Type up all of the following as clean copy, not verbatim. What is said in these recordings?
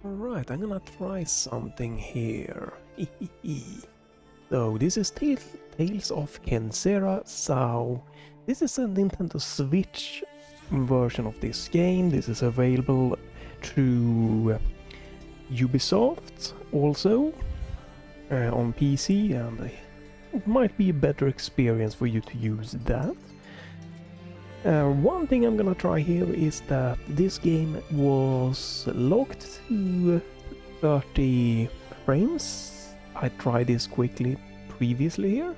Alright, I'm gonna try something here. So this is Tales of Kenzera ZAU. This is a Nintendo Switch version of this game. This is available through Ubisoft also on PC, and it might be a better experience for you to use that. One thing I'm gonna try here is that this game was locked to 30 frames. I tried this quickly previously here.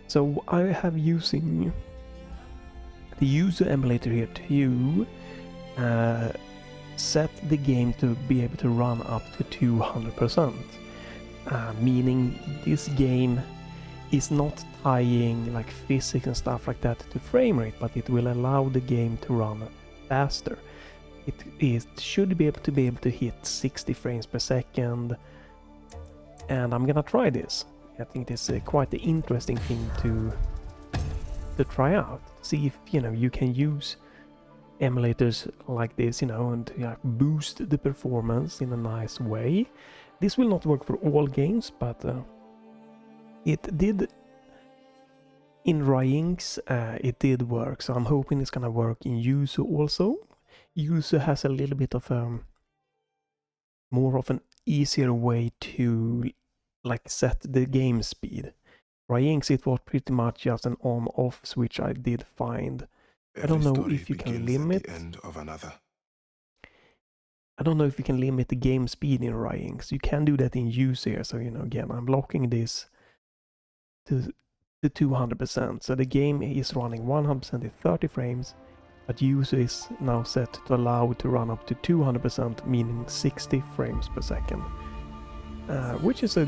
So I have using the user emulator here to set the game to be able to run up to 200%. Meaning this game is not tying like physics and stuff like that to frame rate, but it will allow the game to run faster. It should be able to hit 60 frames per second, and I'm gonna try this. I think this is quite the interesting thing to try out. See if you can use emulators like this, and boost the performance in a nice way. This will not work for all games, but it did in Ryzen. It did work, so I'm hoping it's gonna work in Yuzu also. Yuzu has a little bit of more of an easier way to like set the game speed. Ryzen, it was pretty much just an on-off switch I did find. I don't know if you can limit. I don't know if you can limit the game speed in Ryzen. You can do that in Yuzu here. So again, I'm locking this to 200%. So the game is running 100% at 30 frames, but Yuzu is now set to allow it to run up to 200%, meaning 60 frames per second, which is a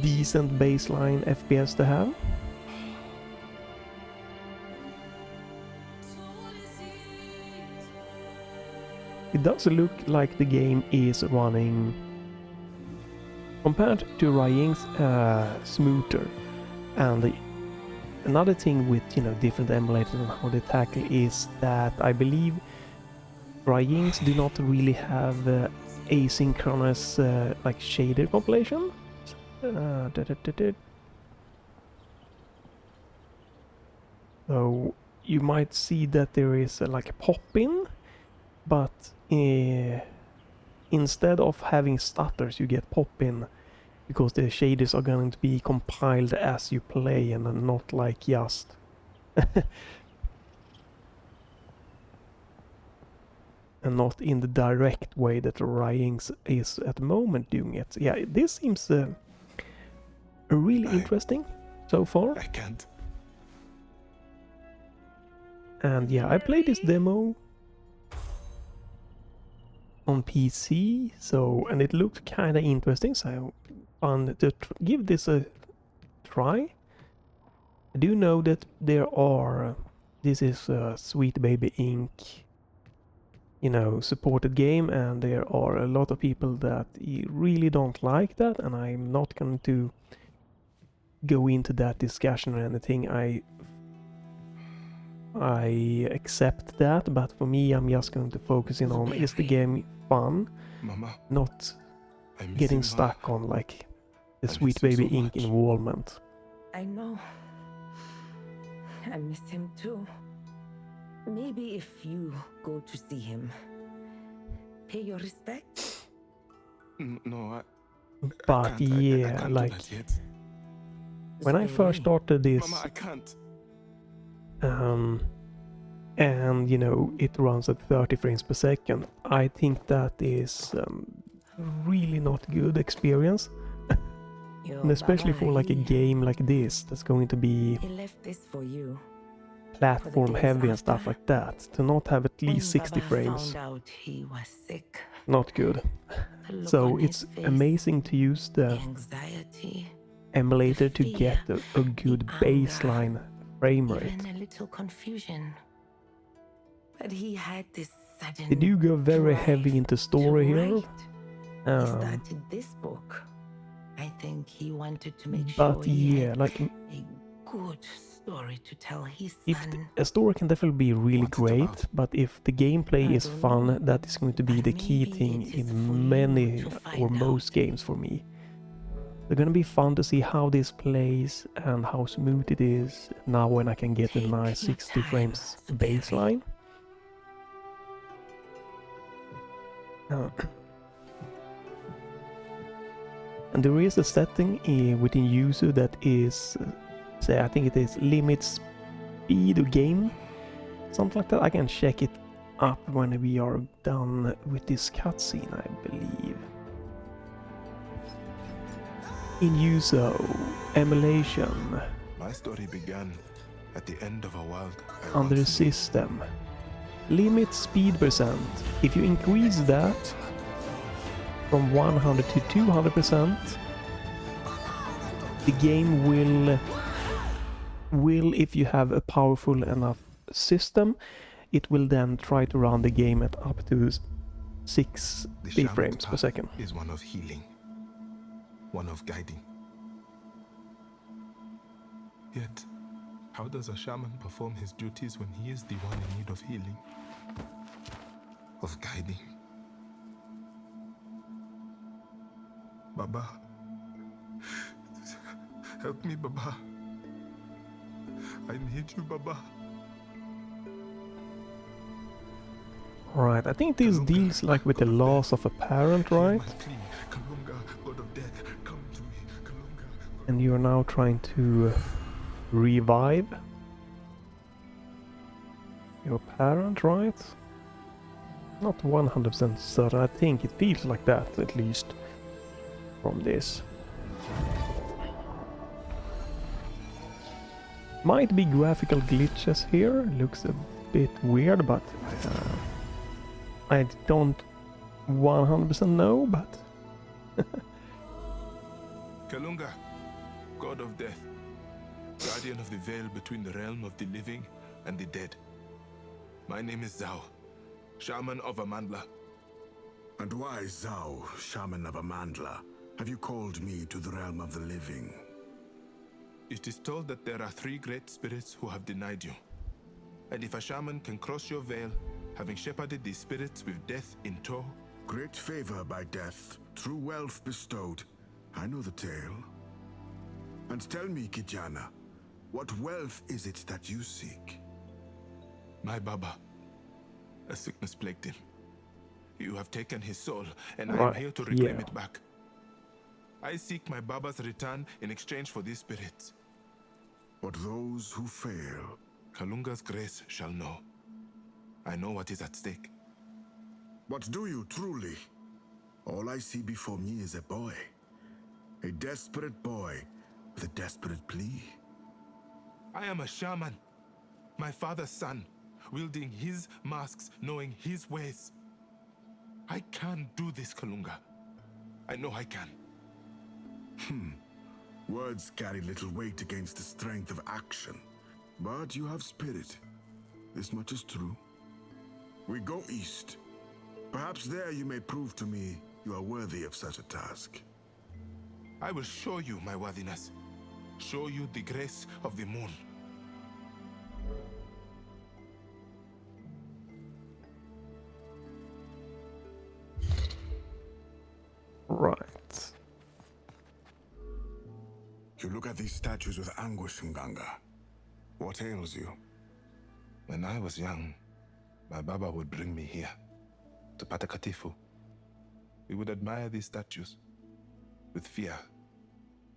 decent baseline FPS to have. It does look like the game is running, compared to Ryzen, smoother. And another thing with different emulators and how they tackle is that I believe Ryzen do not really have asynchronous like shader compilation. So you might see that there is like a pop-in, but instead of having stutters you get pop-in, because the shaders are going to be compiled as you play and not like just and not in the direct way that Ryzen is at the moment doing it. Yeah, this seems really interesting so far. I can't. And yeah, I played this demo on PC, and it looked kind of interesting, so I found to give this a try. I do know that this is a Sweet Baby Inc. Supported game, and there are a lot of people that really don't like that, and I'm not going to go into that discussion or anything. I accept that, but for me, I'm just going to focus in on, is the game fun? Mama, not getting stuck on like the Sweet Baby Inc. involvement. I know. I miss him too. Maybe if you go to see him, pay your respects. No, But yeah, I can't like do that yet. when I first started this, Mama, I can't. and it runs at 30 frames per second, I think that is really not good experience. And especially for like a game like this that's going to be He left this for you. platform heavy and stuff like that, to not have at least 60 frames, Found out he was sick. not good. The look So on it's his face, amazing to use the anxiety, emulator to fear, get a good the baseline frame rate. even a little confusion. But he had this sudden. They do go very drive heavy into to story here. write. He started this book. I think he wanted to make sure But he yeah, had like a good story to tell his If son. a story can definitely be really What's it great, about? but if the gameplay I is don't fun, know, that is going to be but the key maybe thing it is for in you many to or find most out. games for me. They're gonna be fun to see how this plays and how smooth it is now when I can get a Take nice your 60 time, frames Zuberi. baseline. And there is a setting within user that is, say, I think it is limit speed of game, something like that. I can check it up when we are done with this cutscene, I believe. In user emulation, My story began at the end of a world I under once knew. system, limit speed percent. If you increase that from 100 to 200%, the game will, if you have a powerful enough system, it will then try to run the game at up to 60 The shaman's frames per path second. is one of healing, one of guiding. Yet, how does a shaman perform his duties when he is the one in need of healing, of guiding? Baba, help me, Baba. I need you, Baba. Right, I think this Kalunga, deals like with the God of loss death, of a parent, hear right? my plea. Kalunga, God of death, come to me. Kalunga, God And you're now trying to revive your parent, right? Not 100% certain, I think it feels like that, at least from this. Might be graphical glitches here, looks a bit weird, but I don't 100% know, but Kalunga, God of death, guardian of the veil between the realm of the living and the dead. My name is Zau, shaman of Amandla. And why, Zau, shaman of Amandla, have you called me to the realm of the living? It is told that there are 3 great spirits who have denied you. And if a shaman can cross your veil, having shepherded these spirits with death in tow, Great favor by death, true wealth bestowed. I know the tale. And tell me, Kijana, what wealth is it that you seek? my Baba, a sickness plagued him. You have taken his soul, and I am right, here to reclaim yeah. it back. I seek my Baba's return in exchange for these spirits. But those who fail, Kalunga's grace shall know. I know what is at stake. what do you truly? All I see before me is a boy. A desperate boy with a desperate plea. I am a shaman, my father's son, wielding his masks, knowing his ways. I can do this, Kalunga. I know I can. Words carry little weight against the strength of action. But you have spirit. This much is true. We go east. Perhaps there you may prove to me you are worthy of such a task. I will show you my worthiness. Show you the grace of the moon. Right. You look at these statues with anguish, Nganga. What ails you? When I was young, my Baba would bring me here, to Patakatifu. We would admire these statues with fear,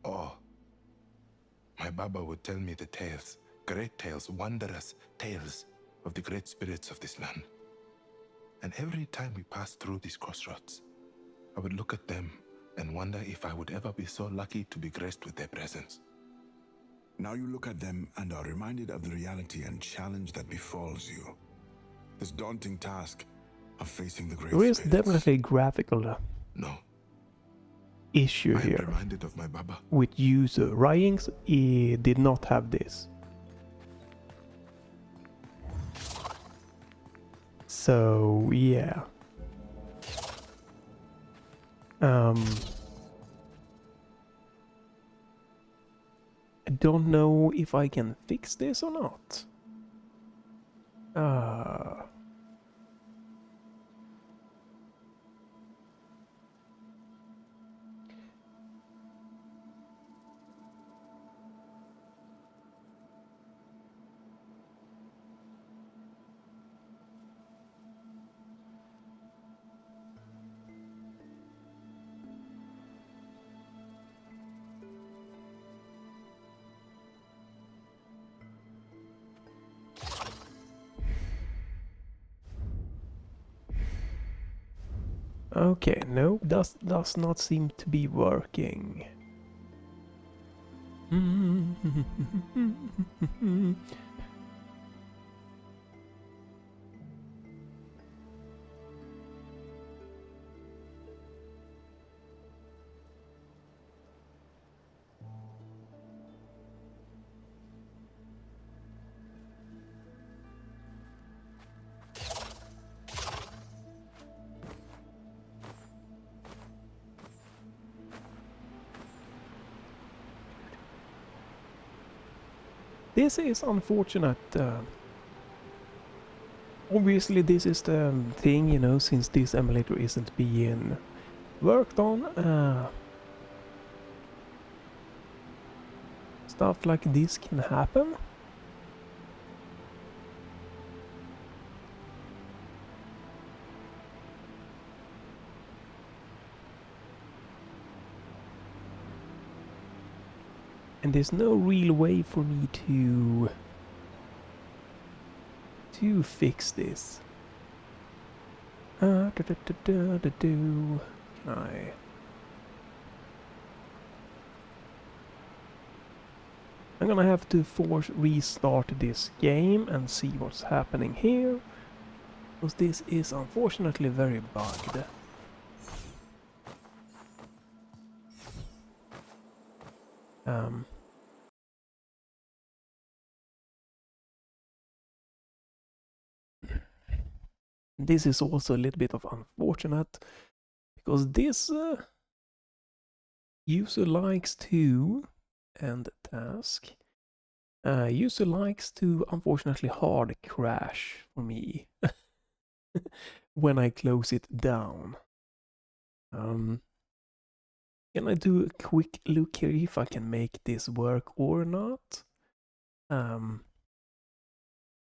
awe. My Baba would tell me the tales, great tales, wondrous tales of the great spirits of this land. And every time we passed through these crossroads, I would look at them and wonder if I would ever be so lucky to be graced with their presence. Now you look at them and are reminded of the reality and challenge that befalls you. This daunting task of facing the great There is spirits. definitely a graphical No, issue I am here reminded of my Baba. with user. Ryings did not have this. So yeah. I don't know if I can fix this or not. Okay, no, does not seem to be working. This is unfortunate. Obviously, this is the thing, you know, since this emulator isn't being worked on. Stuff like this can happen. And there's no real way for me to fix this. Can I? I'm gonna have to force restart this game and see what's happening here, because this is unfortunately very bugged. This is also a little bit of unfortunate, because this user likes to end task. User likes to unfortunately hard crash for me when I close it down. Can I do a quick look here if I can make this work or not?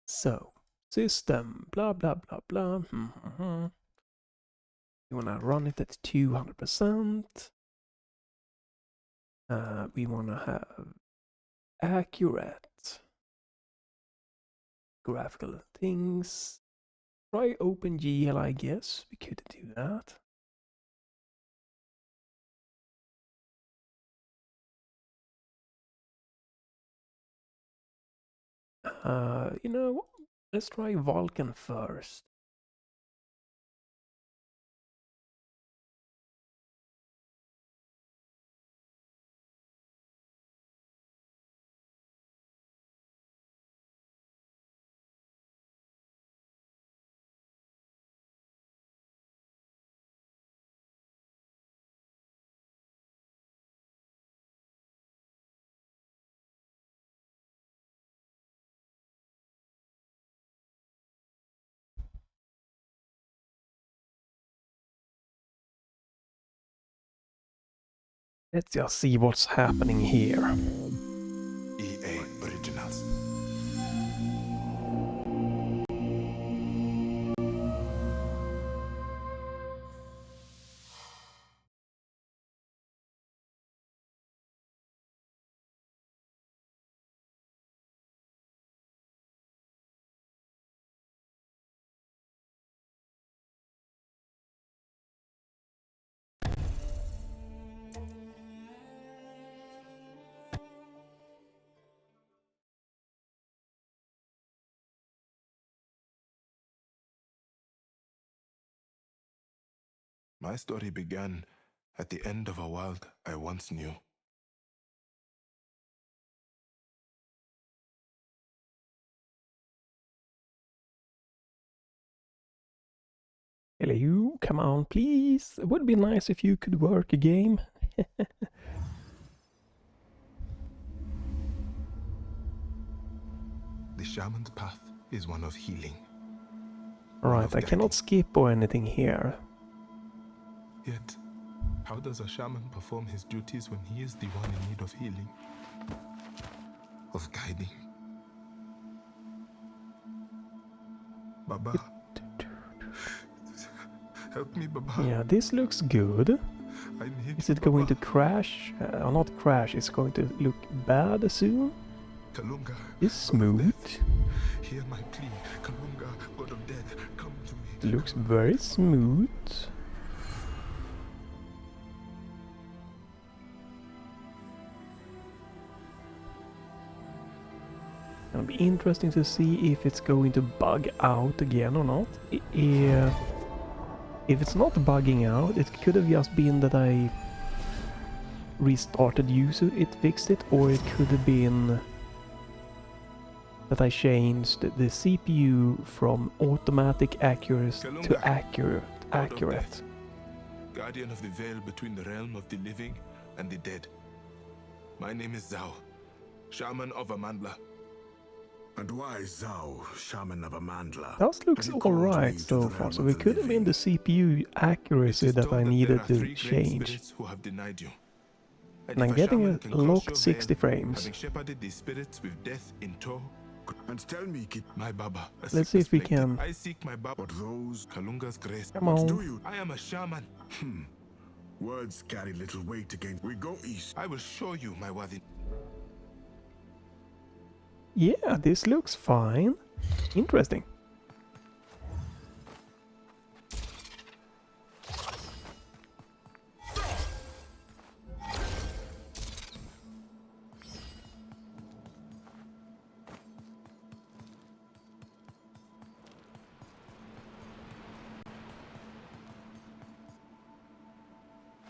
So, system, blah, blah, blah, blah. We want to run it at 200%. We want to have accurate graphical things. Try OpenGL, I guess. We could do that. You know, let's try Vulkan first. Let's just see what's happening here. EA Originals. My story began at the end of a world I once knew. Hello, come on, please. It would be nice if you could work a game. The shaman's path is one of healing. Alright, I cannot skip or anything here. Yet, how does a shaman perform his duties when he is the one in need of healing? Of guiding? Baba. Help me, Baba. Yeah, this looks good. I need Is it going to crash? Or not crash, it's going to look bad soon? Kalunga. It's smooth. Hear my plea. Kalunga, god of death, come to me. Looks very smooth. It'll be interesting to see if it's going to bug out again or not. If it's not bugging out, it could have just been that I restarted user, it fixed it, or it could have been that I changed the CPU from automatic accuracy to accurate. Guardian of the veil between the realm of the living and the dead. My name is Zau, Shaman of Amandla. And why Zau, Shaman of Amandla? That looks alright so far, so it could have been the CPU accuracy that I needed to change. Who have denied you. And I'm getting a locked 60 frames. Having shepherded these spirits with death in tow. And tell me, my Baba. Let's see if we can. I seek my Baba. But those Kalunga's grace. Come on. do you? I am a shaman. Words carry little weight against. We go east. I will show you my worthy. Yeah, this looks fine. Interesting.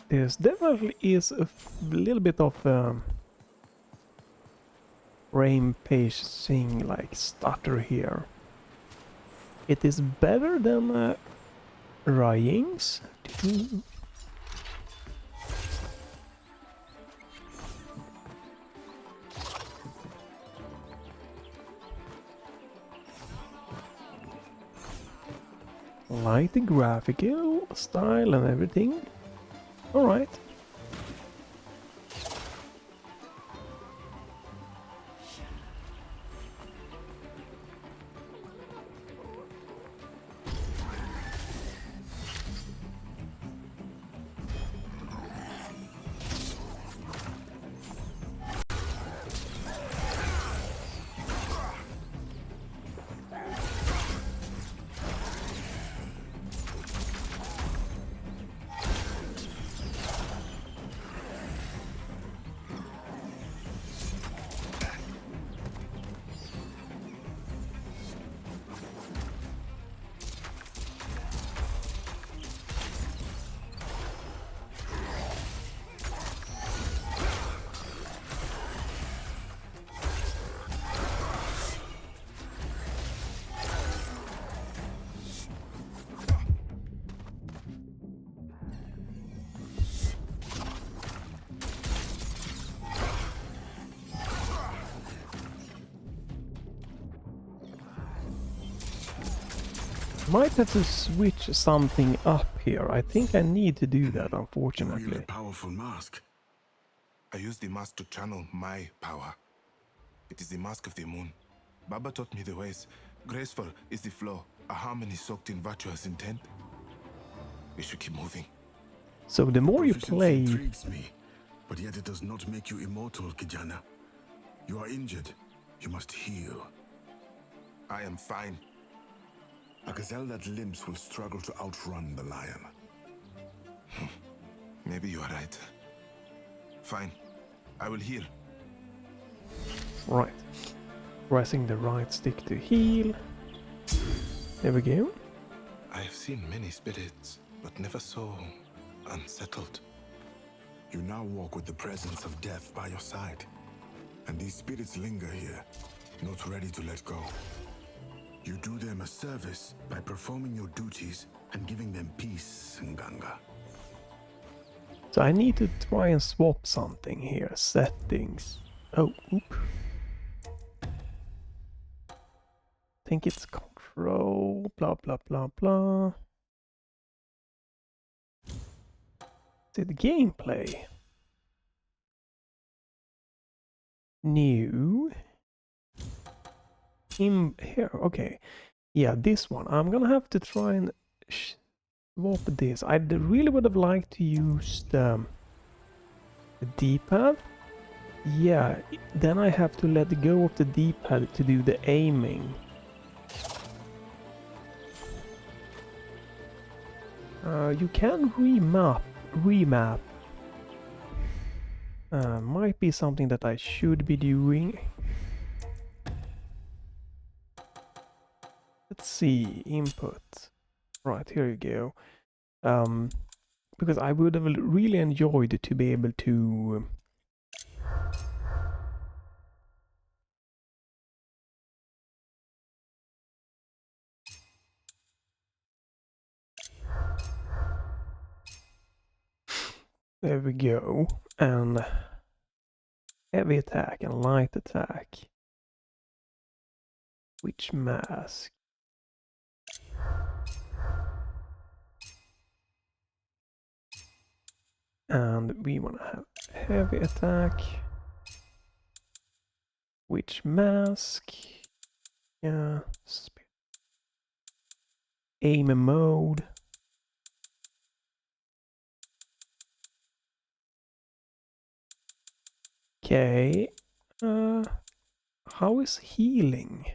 There's definitely is a little bit of frame pacing like stutter here. It is better than Ryzen's. Like the graphical style and everything. Alright. Might have to switch something up here. I think I need to do that, unfortunately. Really powerful mask. I use the mask to channel my power. It is the mask of the moon. Baba taught me the ways. Graceful is the flow, a harmony soaked in virtuous intent. We should keep moving. So the more you Proficiency play... intrigues me, but yet it does not make you immortal, Kijana. You are injured. You must heal. I am fine. A gazelle that limps will struggle to outrun the lion. Maybe you are right. Fine. I will heal. Right. Pressing the right stick to heal. There we go. I have seen many spirits, but never so unsettled. You now walk with the presence of death by your side. And these spirits linger here, not ready to let go. You do them a service by performing your duties and giving them peace, Nganga. So I need to try and swap something here. Settings. Oh, oop. think it's control, blah, blah, blah, blah. See the gameplay. New. In here, okay. Yeah, this one. I'm gonna have to try and swap this. I really would have liked to use the D-pad. Yeah, then I have to let go of the D-pad to do the aiming. You can remap. Might be something that I should be doing. Let's see, input. Right, here you go. Because I would have really enjoyed to be able to there we go. And heavy attack and light attack. Which mask? And we want to have heavy attack. Which mask? Yeah. Aim mode. Okay. How is healing?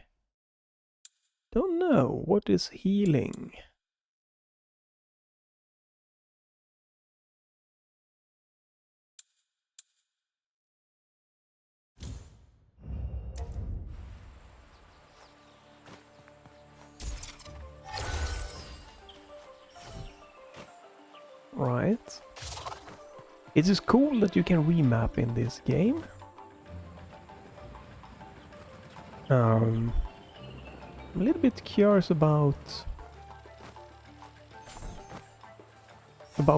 Don't know. What is healing? Right. It is cool that you can remap in this game. I'm a little bit curious about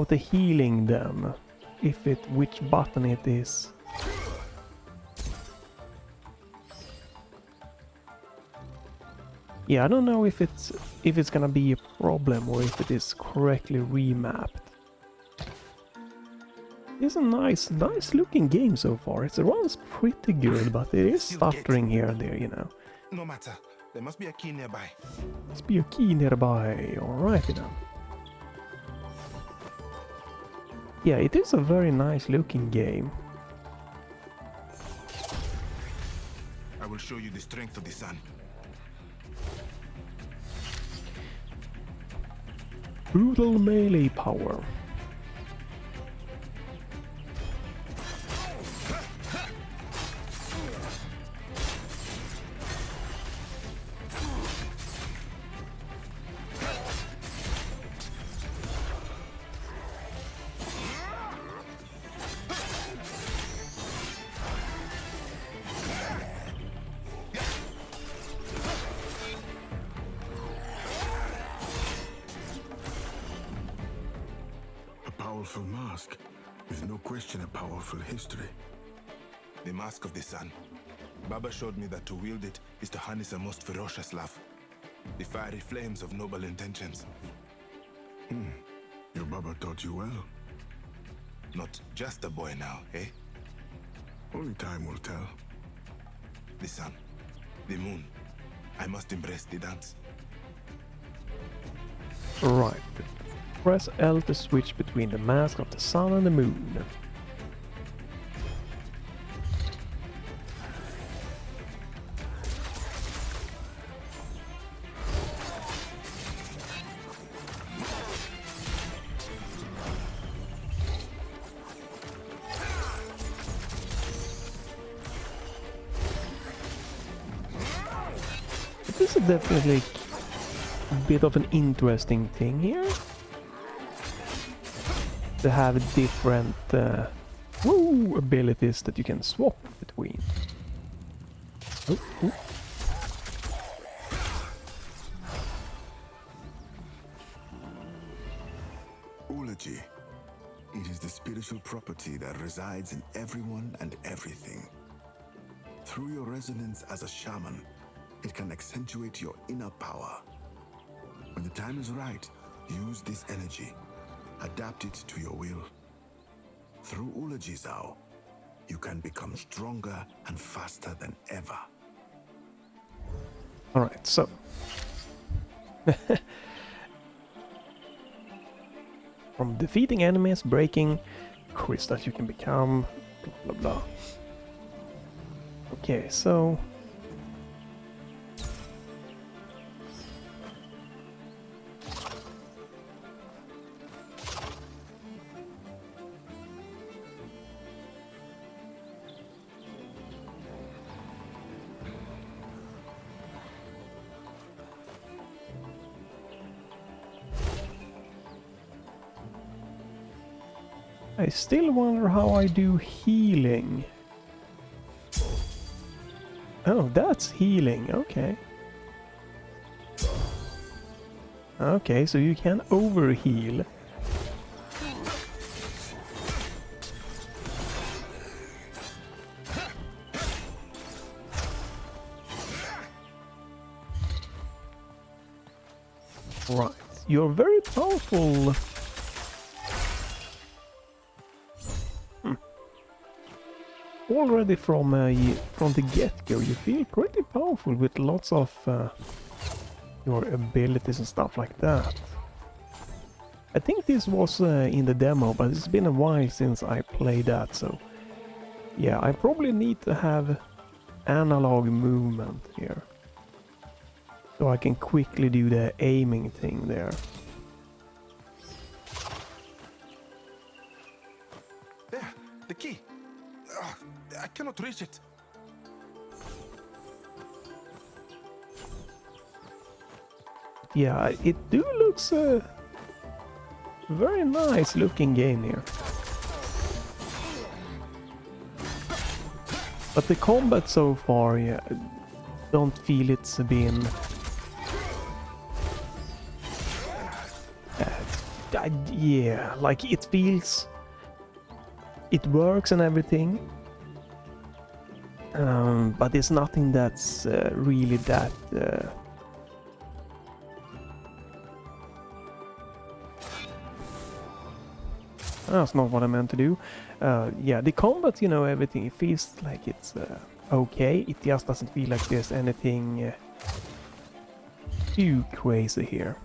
the healing then. Which button it is. Yeah, I don't know if it's gonna be a problem or if it is correctly remapped. It's a nice looking game so far. It runs pretty good, but it is stuttering here and there, you know. No matter. There must be a key nearby. Must be a key nearby. Alrighty then. Yeah, it is a very nice looking game. I will show you the strength of the sun. Brutal melee power. Powerful mask, with no question a powerful history. The mask of the sun. Baba showed me that to wield it is to harness a most ferocious love. The fiery flames of noble intentions. Your Baba taught you well. Not just a boy now, eh? Only time will tell. The sun. The moon. I must embrace the dance. Right. Press L to switch between the mask of the sun and the moon. This is definitely a bit of an interesting thing here. To have different abilities that you can swap between. Oh. Eulogy. It is the spiritual property that resides in everyone and everything. Through your resonance as a shaman, It can accentuate your inner power. When the time is right, use this energy. Adapt it to your will. Through Ulaji ZAU, you can become stronger and faster than ever. Alright, so. From defeating enemies, breaking crystals you can become, blah blah blah. Okay, so. I still wonder how I do healing. Oh, that's healing, okay. Okay, so you can overheal. Right, you're very powerful. Already from the get-go, you feel pretty powerful with lots of your abilities and stuff like that. I think this was in the demo, but it's been a while since I played that, so yeah, I probably need to have analog movement here, so I can quickly do the aiming thing there. There, the key. I cannot reach it. Yeah, it do looks a very nice looking game here. But the combat so far, yeah, don't feel it's been yeah, like it feels, it works and everything, but it's nothing that's really that that's not what I meant to do. Yeah, the combat, you know, everything, it feels like it's okay. It just doesn't feel like there's anything too crazy here.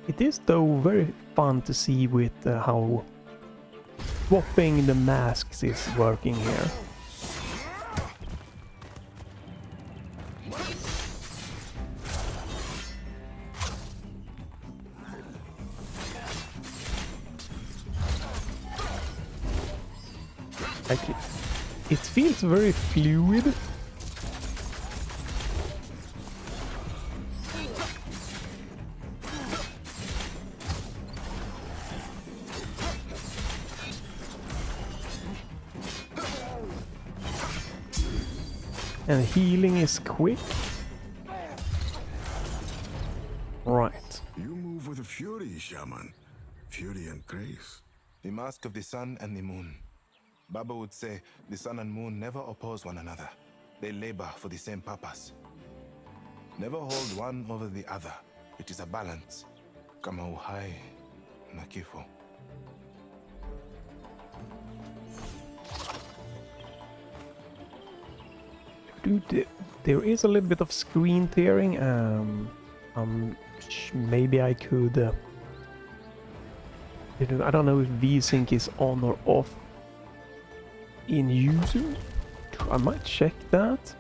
It is though very fun to see with how swapping the masks is working here. Like it feels very fluid. And healing is quick. Right. You move with a fury, shaman. Fury and grace. The mask of the sun and the moon. Baba would say the sun and moon never oppose one another. They labor for the same purpose. Never hold one over the other. It is a balance. Kama uhai na kifo. Dude, there is a little bit of screen tearing. Maybe I could. I don't know if VSync is on or off in user. I might check that.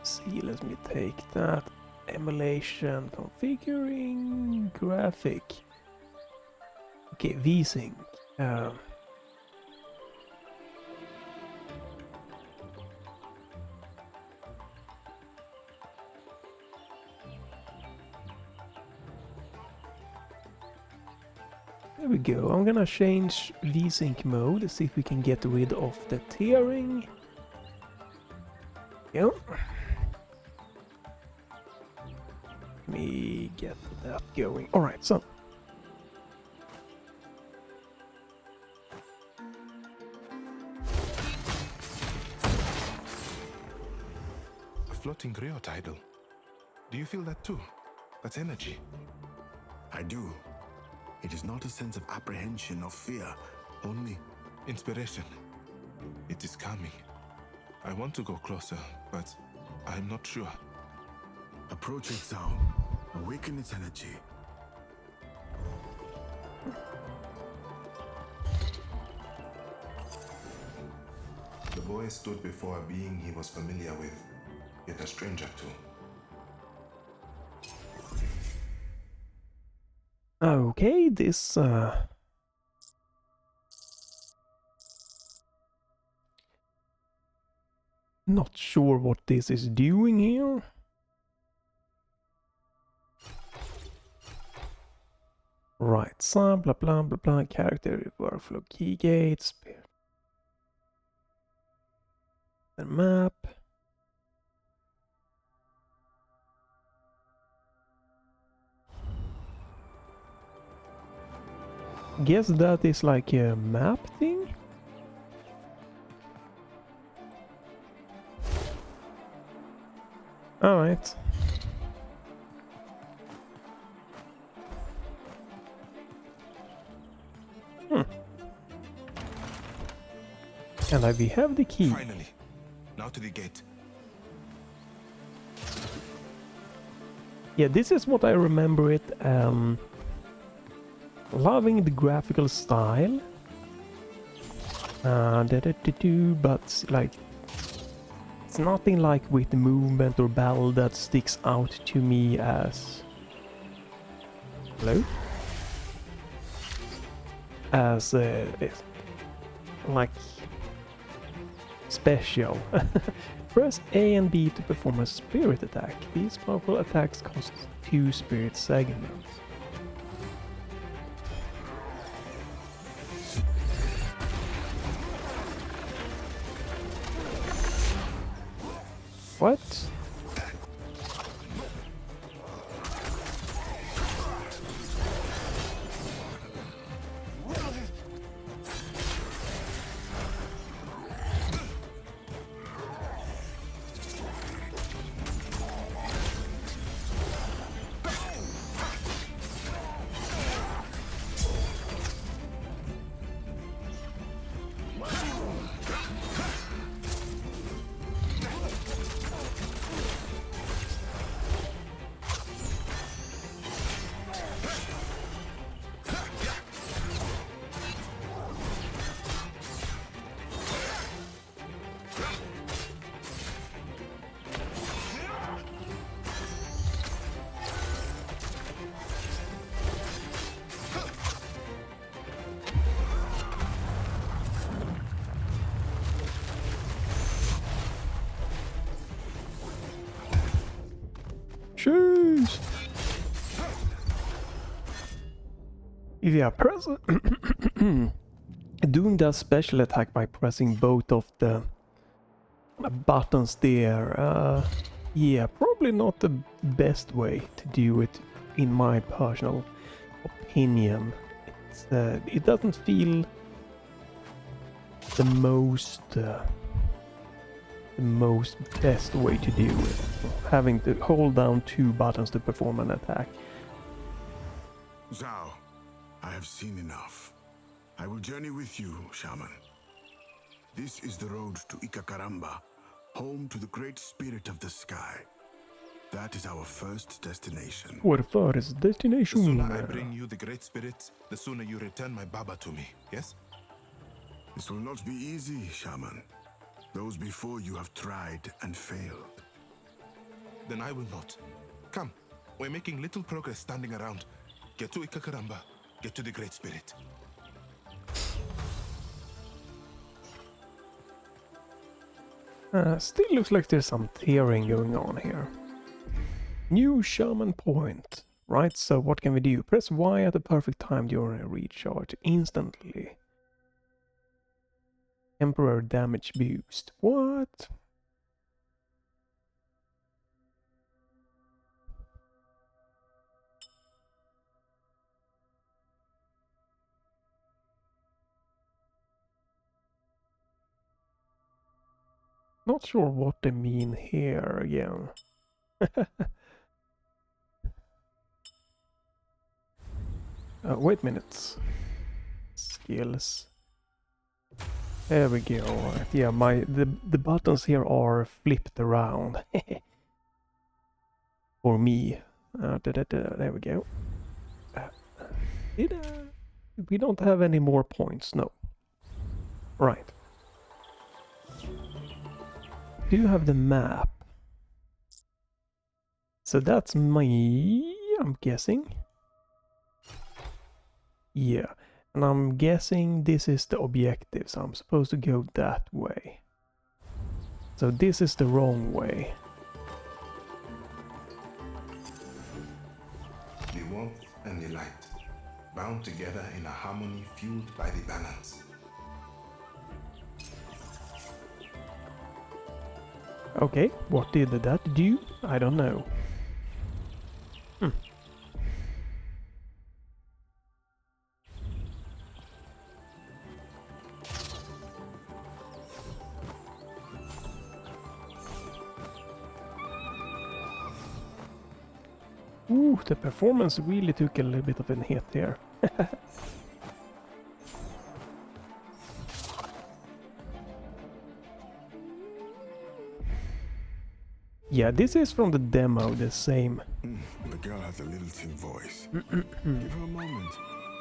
See, let me take that. Emulation, configuring, graphic. Okay, VSync. There we go. I'm gonna change VSync mode, see if we can get rid of the tearing. Yep. let me get that going. Alright, so. A floating griot idol. Do you feel that too? That's energy. I do. It is not a sense of apprehension or fear, only Inspiration. It is coming. I want to go closer, but I'm not sure. approach it, Zau. Awaken its energy. The boy stood before a being he was familiar with, yet a stranger to. Okay, this not sure what this is doing here. Right, so blah blah blah blah, character workflow key gates, the map. Guess that is like a map thing? Alright. And we have the key. Finally. Now to the gate. Yeah, this is what I remember it. Loving the graphical style. But like, it's nothing like with the movement or battle that sticks out to me as... Hello? As like special. Press A and B to perform a spirit attack. These powerful attacks cost 2 spirit segments. What? Jeez. Yeah, press doing that special attack by pressing both of the buttons there. Yeah, probably not the best way to do it, in my personal opinion. It doesn't feel the most best way to do it, having to hold down 2 buttons to perform an attack. Zau, I have seen enough. I will journey with you, Shaman. This is the road to Ikakaramba, home to the great spirit of the sky. That is our first destination. Vår första The destination. sooner I bring you the Great Spirit, the sooner you return my Baba to me, yes? This will not be easy, Shaman. Those before you have tried and failed. Then I will not. Come, we're making little progress standing around. Get to Ikakaramba, get to the Great Spirit. Still looks like there's some tearing going on here. New Shaman point. Right, so what can we do? Press Y at the perfect time during a recharge instantly. Temporary damage boost. What? Not sure what they mean here again. Wait a minute. Skills. There we go. Yeah, the buttons here are flipped around. For me. There we go. We don't have any more points, no. Right. Do you have the map? So that's I'm guessing. Yeah, and I'm guessing this is the objective, so I'm supposed to go that way. So this is the wrong way. The warmth and the light, bound together in a harmony fueled by the balance. Okay, what did that do? I don't know. Ooh, the performance really took a little bit of a hit here. Yeah, this is from the demo, the same. The girl has a lilting voice. Give her a moment.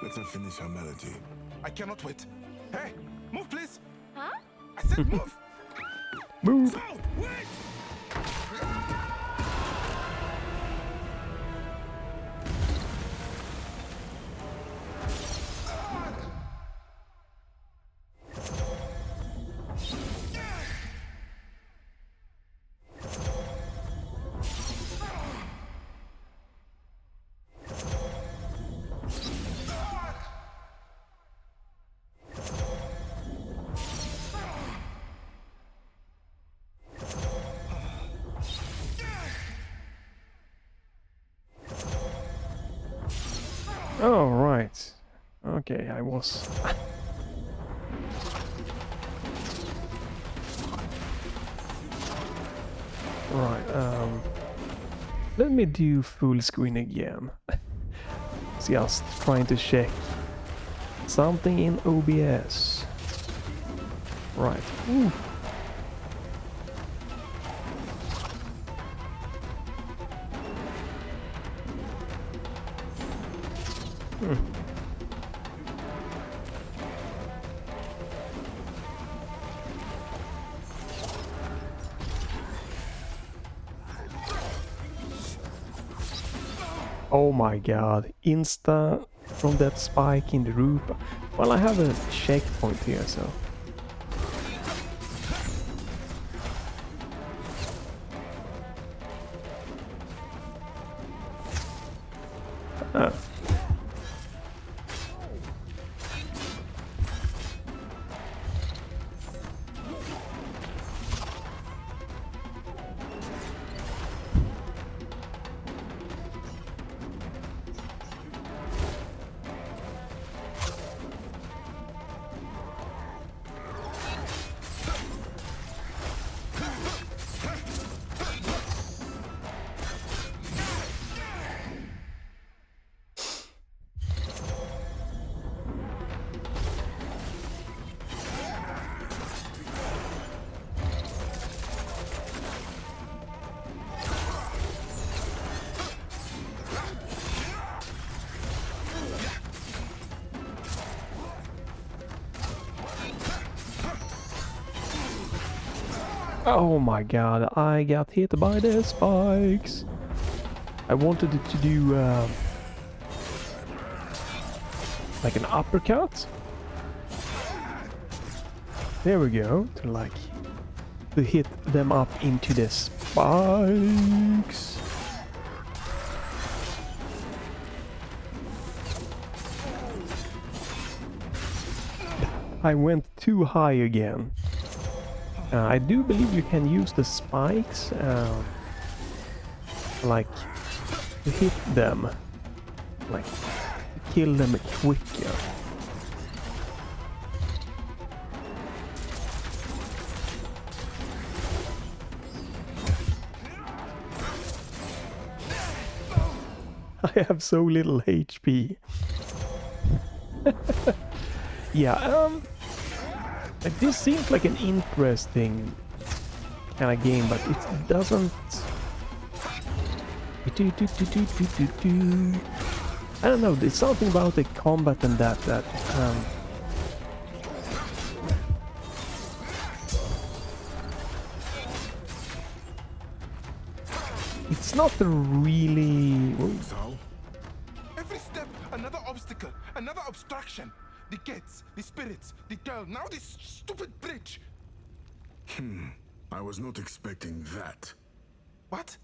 Let her finish her melody. I cannot wait. Hey, move please. Huh? I said move. Move! So, wait. Oh, right. Okay, I was... Right, let me do full screen again. Just trying to check something in OBS. Right. Ooh. Oh my god, insta from that spike in the roof. Well, I have a checkpoint here, so... Ah. Oh my god, I got hit by the spikes. I wanted it to do like an uppercut. There we go, to hit them up into the spikes. I went too high again. I do believe you can use the spikes, like, to hit them, like, to kill them quicker. I have so little HP. Yeah, like, this seems like an interesting kind of game, but it doesn't... I don't know, there's something about the combat and that it's not really... Zau? Every step, another obstacle, another obstruction. The gates, the spirits, the girl, now this stupid bridge. I was not expecting that. What?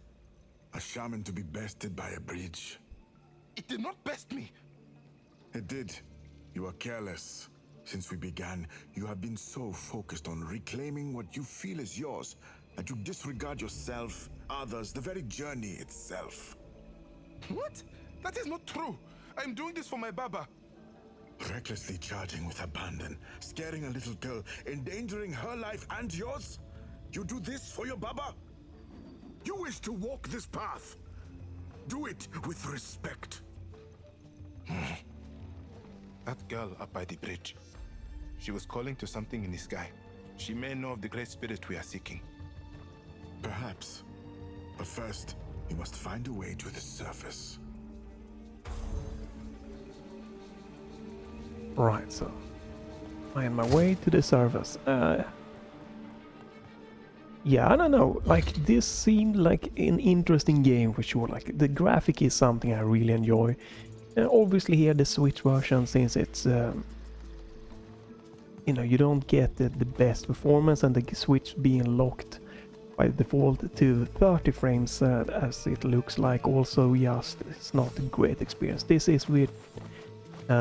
A shaman to be bested by a bridge. It did not best me. It did. You are careless. Since we began, you have been so focused on reclaiming what you feel is yours that you disregard yourself, others, the very journey itself. What? That is not true. I'm doing this for my Baba. Recklessly charging with abandon, scaring a little girl, endangering her life and yours? You do this for your Baba? You wish to walk this path? Do it with respect. That girl up by the bridge. She was calling to something in the sky. She may know of the great spirit we are seeking. Perhaps. But first, you must find a way to the surface. Right, so... find my way to the surface. Yeah, I don't know, like, this seemed like an interesting game for sure. Like, the graphic is something I really enjoy. And obviously here the Switch version, since it's... you know, you don't get the best performance, and the Switch being locked by default to 30 frames as it looks like, also just it's not a great experience. This is with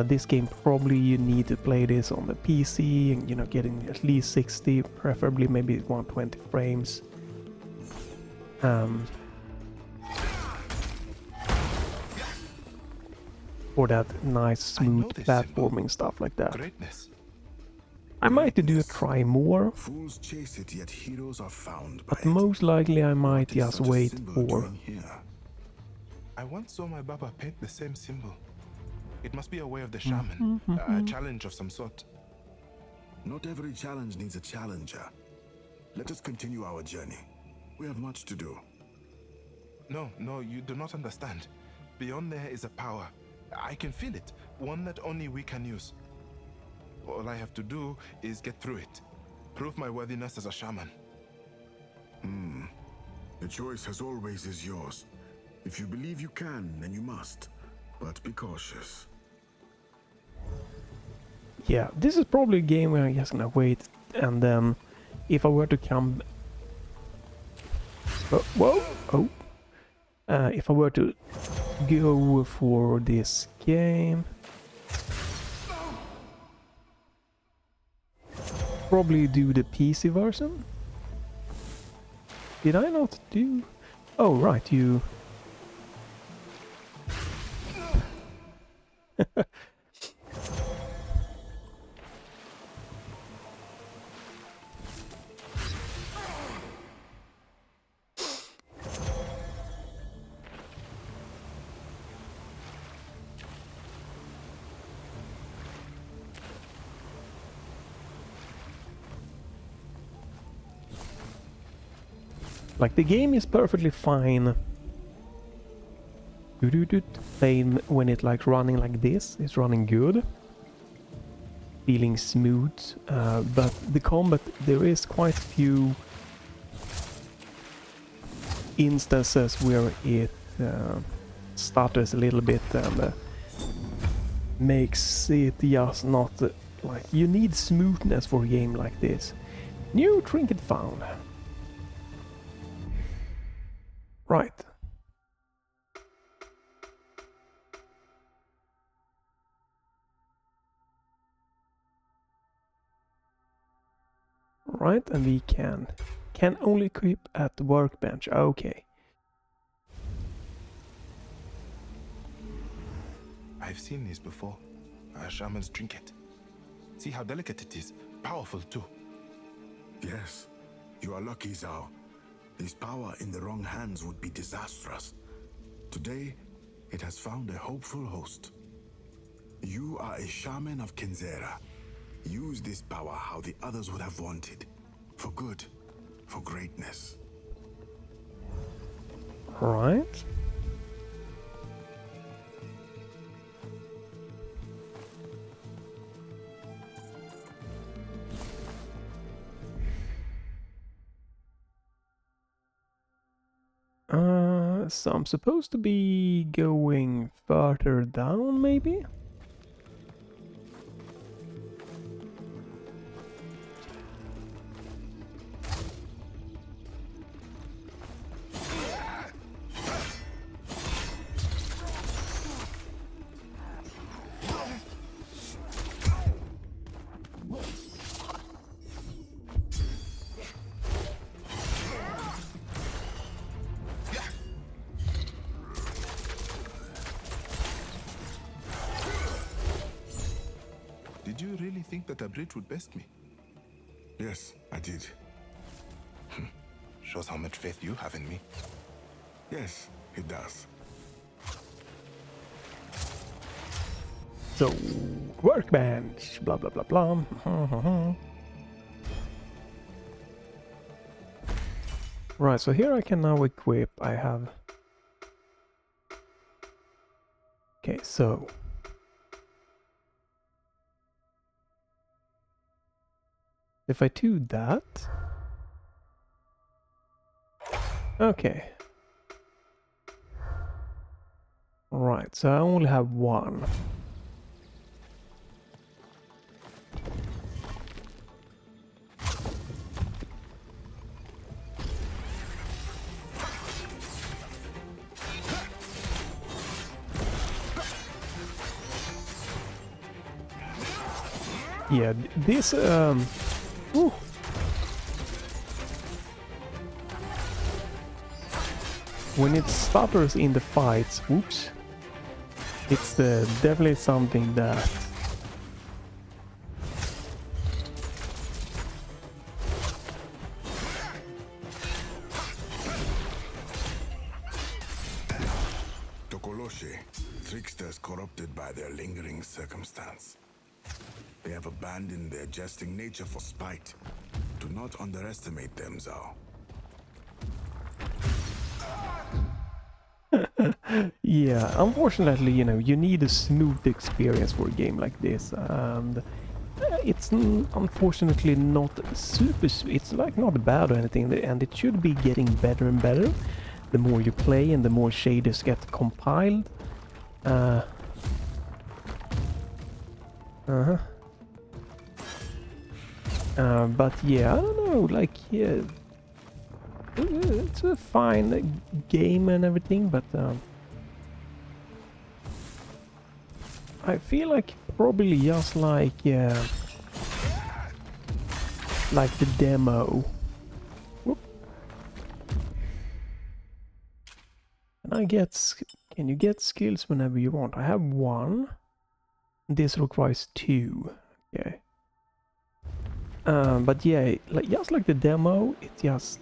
this game, probably you need to play this on the PC and, you know, getting at least 60, preferably maybe 120 frames. For that nice smooth platforming stuff like that. Greatness. I might do a try more, Fools chase it, yet heroes are found by but most likely I might What is just such a wait symbol for... doing here? I once saw my Baba paint the same symbol. It must be a way of the shaman, a challenge of some sort. Not every challenge needs a challenger. Let us continue our journey. We have much to do. No, you do not understand. Beyond there is a power. I can feel it, one that only we can use. All I have to do is get through it. Prove my worthiness as a shaman. The choice as always is yours. If you believe you can, then you must. But be cautious. Yeah, this is probably a game where I'm just gonna wait, and then if I were to come... if I were to go for this game... probably do the PC version? Did I not do... Oh, right, you... Like, the game is perfectly fine. Playing when it like running like this, it's running good. Feeling smooth, but the combat, there is quite a few instances where it stutters a little bit and makes it just not like... You need smoothness for a game like this. New trinket found. Right. Right, and we can only equip at the workbench. Okay. I've seen these before. A shaman's trinket. See how delicate it is. Powerful too. Yes, you are lucky, Zau. This power in the wrong hands would be disastrous. Today, it has found a hopeful host. You are a shaman of Kenzera. Use this power how the others would have wanted. For good, for greatness. Right. So I'm supposed to be going further down, maybe? Did you really think that a bridge would best me? Yes, I did. Shows how much faith you have in me. Yes, it does. So, workbench, blah blah blah blah. Right, so here I can now equip, I have... Okay, so... If I do that... Okay. Right, so I only have one. Yeah, this ooh. When it stutters in the fights, oops, it's definitely something that Tokoloshe, tricksters corrupted by their lingering circumstance. They have abandoned their jesting nature for spite. Do not underestimate them, Zau. yeah, unfortunately, you know, you need a smooth experience for a game like this, and it's unfortunately not super. It's like not bad or anything, and it should be getting better and better the more you play and the more shaders get compiled. But yeah, I don't know, like, yeah, it's a fine game and everything, but I feel like probably just like the demo. Whoop. And I get, can you get skills whenever you want? I have one. This requires two. Okay. But yeah, like just like the demo, it just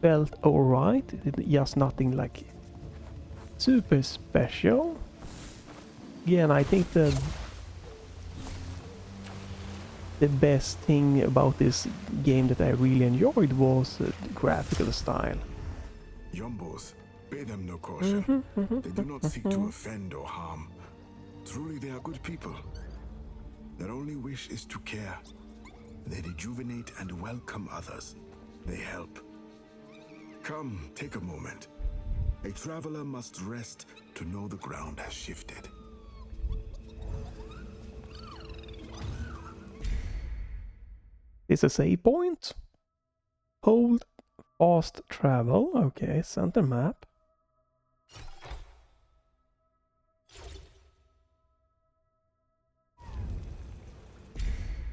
felt alright. Just nothing like super special. Yeah, and I think the best thing about this game that I really enjoyed was the graphical style. Yombos, pay them no caution. They do not seek to offend or harm. Truly, they are good people. Their only wish is to care. They rejuvenate and welcome others. They help. Come, take a moment. A traveler must rest to know the ground has shifted. This is a save point. Hold fast travel. Okay, center map.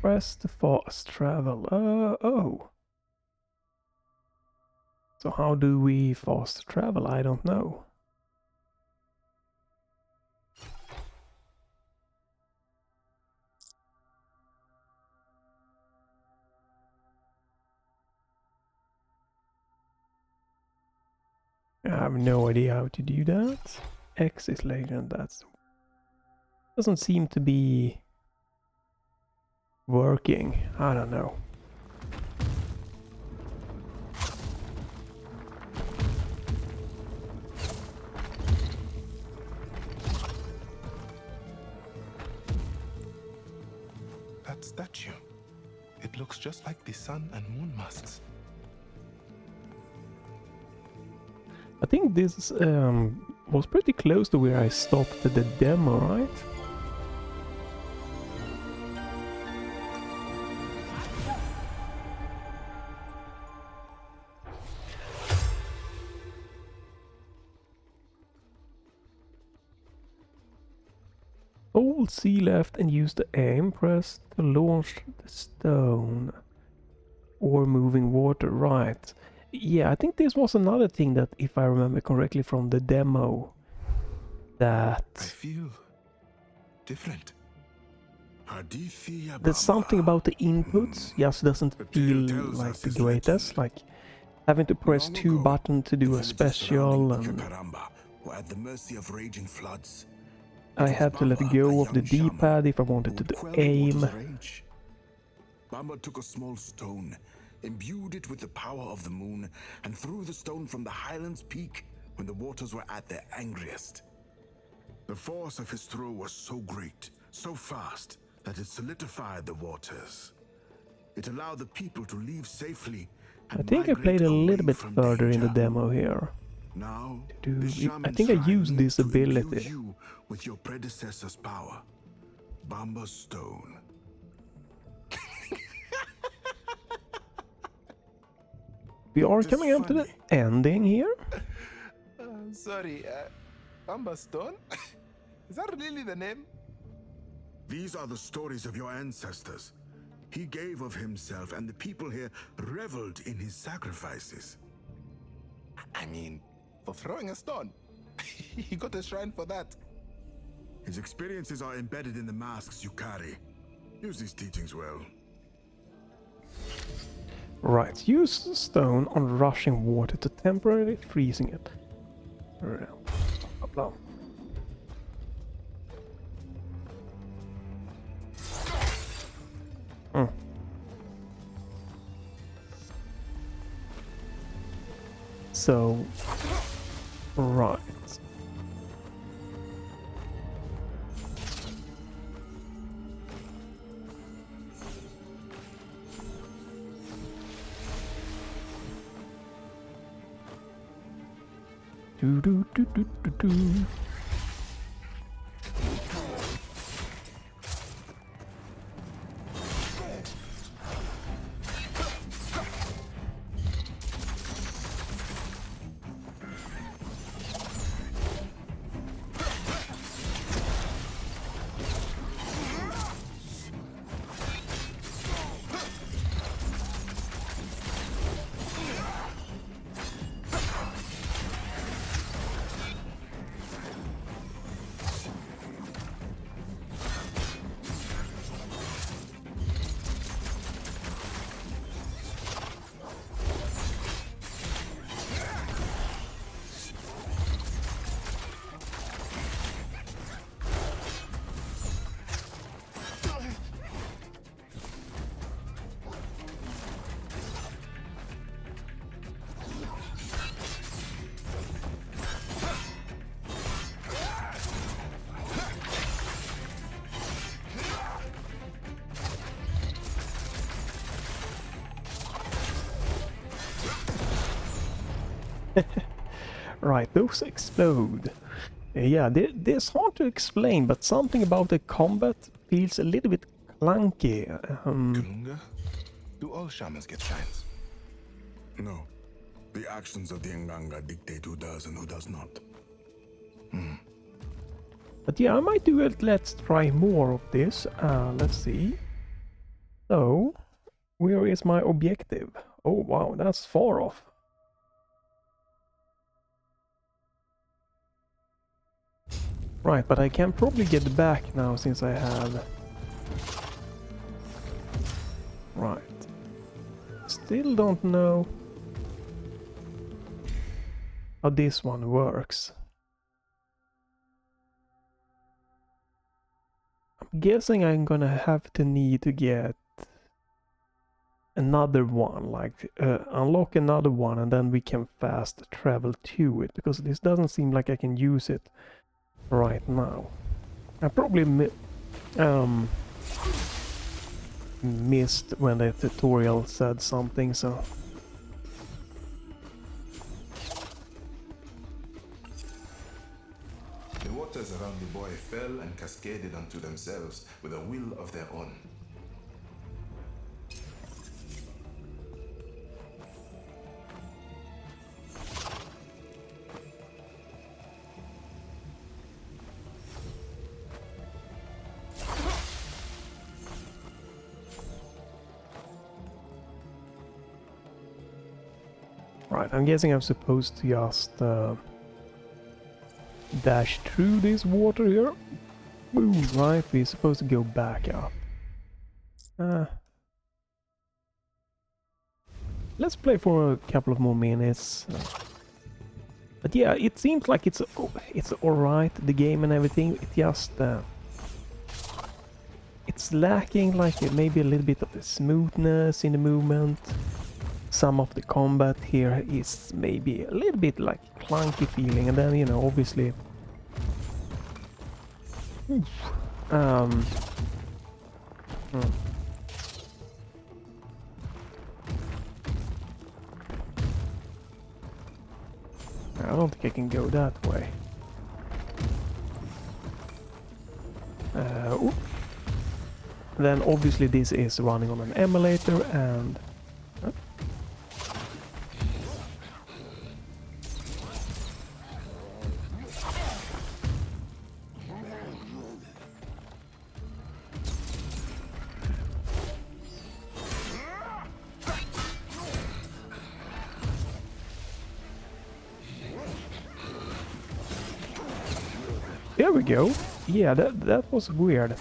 Press the fast travel. Oh. So how do we fast travel? I don't know. I have no idea how to do that. exit later, and that doesn't seem to be working. I don't know. That statue. It looks just like the sun and moon masks. I think this was pretty close to where I stopped the demo, right? Hold C left and use the aim press to launch the stone or moving water, right? Yeah, I think this was another thing that, if I remember correctly from the demo, that I feel different. there's something about the inputs just doesn't feel like the greatest, like having to press two buttons to do a special, and at the mercy of raging floods. I had to let go of the D-pad if I wanted to aim. Bamba took a small stone, imbued it with the power of the moon, and threw the stone from the highland's peak when the waters were at their angriest. The force of his throw was so great, so fast, that it solidified the waters. It allowed the people to leave safely. I think I played a little bit further in the demo here. Now, I think I used this ability. You with your predecessor's power, Bamba Stone. We are coming up to the ending here. Sorry, Bamba Stone? Is that really the name? These are the stories of your ancestors. He gave of himself, and the people here reveled in his sacrifices. I mean, for throwing a stone. He got a shrine for that. His experiences are embedded in the masks you carry. Use these teachings well. Right, use stone on rushing water to temporarily freezing it. Blah, blah. So, right. Do do do do do do. Right, those explode. Yeah, it's hard to explain, but something about the combat feels a little bit clunky. Kulunga? Do all shamans get shrines? No. The actions of the Nganga dictate who does and who does not. But yeah, I might do it. Let's try more of this. Let's see. So, where is my objective? Oh wow, that's far off. Right, but I can probably get back now since I have... Right. Still don't know how this one works. guessing I'm gonna have to need to get another one, like unlock another one, and then we can fast travel to it, because this doesn't seem like I can use it right now. I probably missed when the tutorial said something, so... The waters around the boy fell and cascaded unto themselves with a will of their own. Right, I'm guessing I'm supposed to just dash through this water here. Boom, right, we're supposed to go back up. Let's play for a couple of more minutes. But yeah, it seems like it's alright, the game and everything. It just... it's lacking like maybe a little bit of the smoothness in the movement. Some of the combat here is maybe a little bit like clunky feeling, and then, you know, obviously... I don't think I can go that way. Then obviously this is running on an emulator, and... There we go. Yeah, that was weird.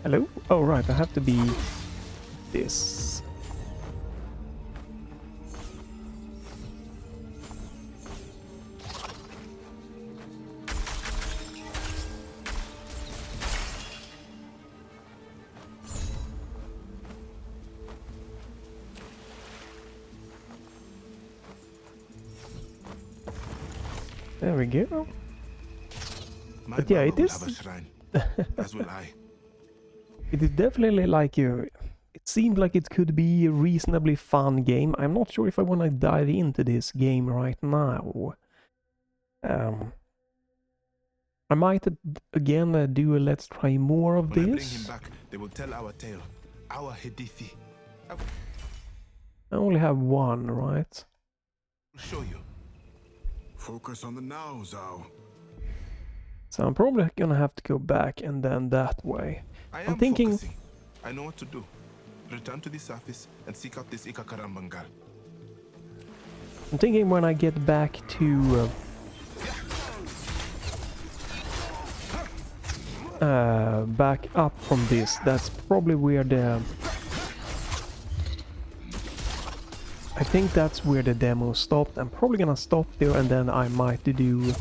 Hello? Oh right, I have to be this. There we go. But yeah, it is... As will I. It is definitely like it seemed like it could be a reasonably fun game. I'm not sure if I want to dive into this game right now. I might again do a let's try more of When this. I bring him back, they will tell our tale, our Hedithi. I only have one, right? I'll show you. Focus on the now, Zau. So I'm probably gonna have to go back and then that way. I'm thinking... focusing. I know what to do. Return to the surface and seek out this Ikakarambangal. I'm thinking when I get back to... back up from this, that's probably where the... I think that's where the demo stopped. I'm probably gonna stop there, and then I might do...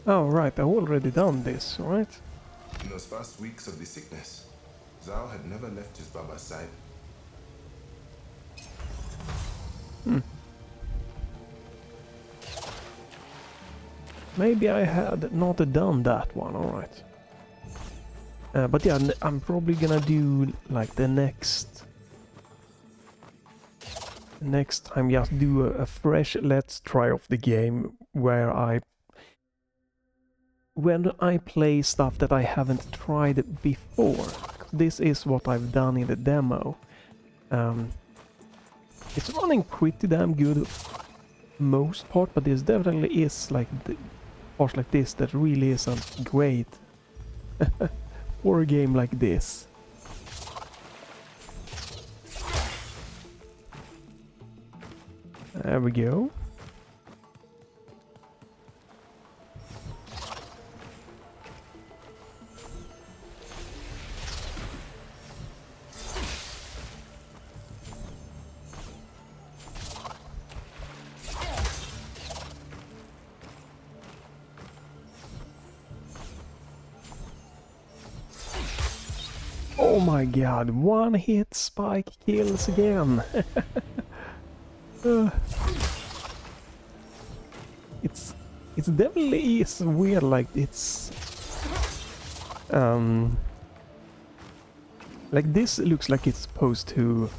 Oh right, I've already done this, right? In those first weeks of the sickness, Zau had never left his Baba's side. Maybe I had not done that one, alright. But yeah, I'm probably gonna do like the next time, just do a fresh let's try of the game where when I play stuff that I haven't tried before. This is what I've done in the demo. It's running pretty damn good most part, but there definitely is like parts like this that really isn't great for a game like this. There we go. Oh my god, one hit spike kills again. It's definitely is weird, like it's like this looks like it's supposed to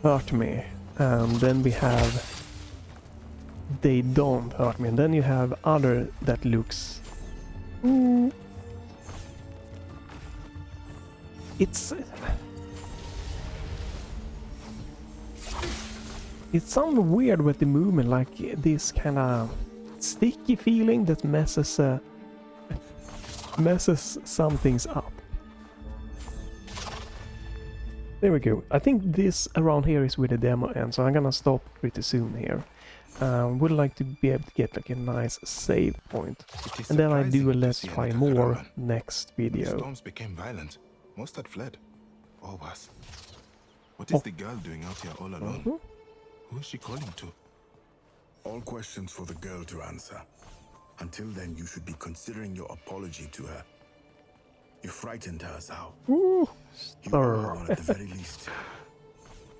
hurt me, and then we have they don't hurt me, and then you have other that looks it's something weird with the movement, like this kind of sticky feeling that messes some things up. There we go. I think this around here is where the demo ends, so I'm gonna stop pretty soon here. Would like to be able to get like a nice save point, and then I do a let's try more next video. The storms became violent. Most had fled, or worse. What is the girl doing out here all alone? Who is she calling to? All questions for the girl to answer. Until then, you should be considering your apology to her. You frightened her, Zau. You owe her one at the very least.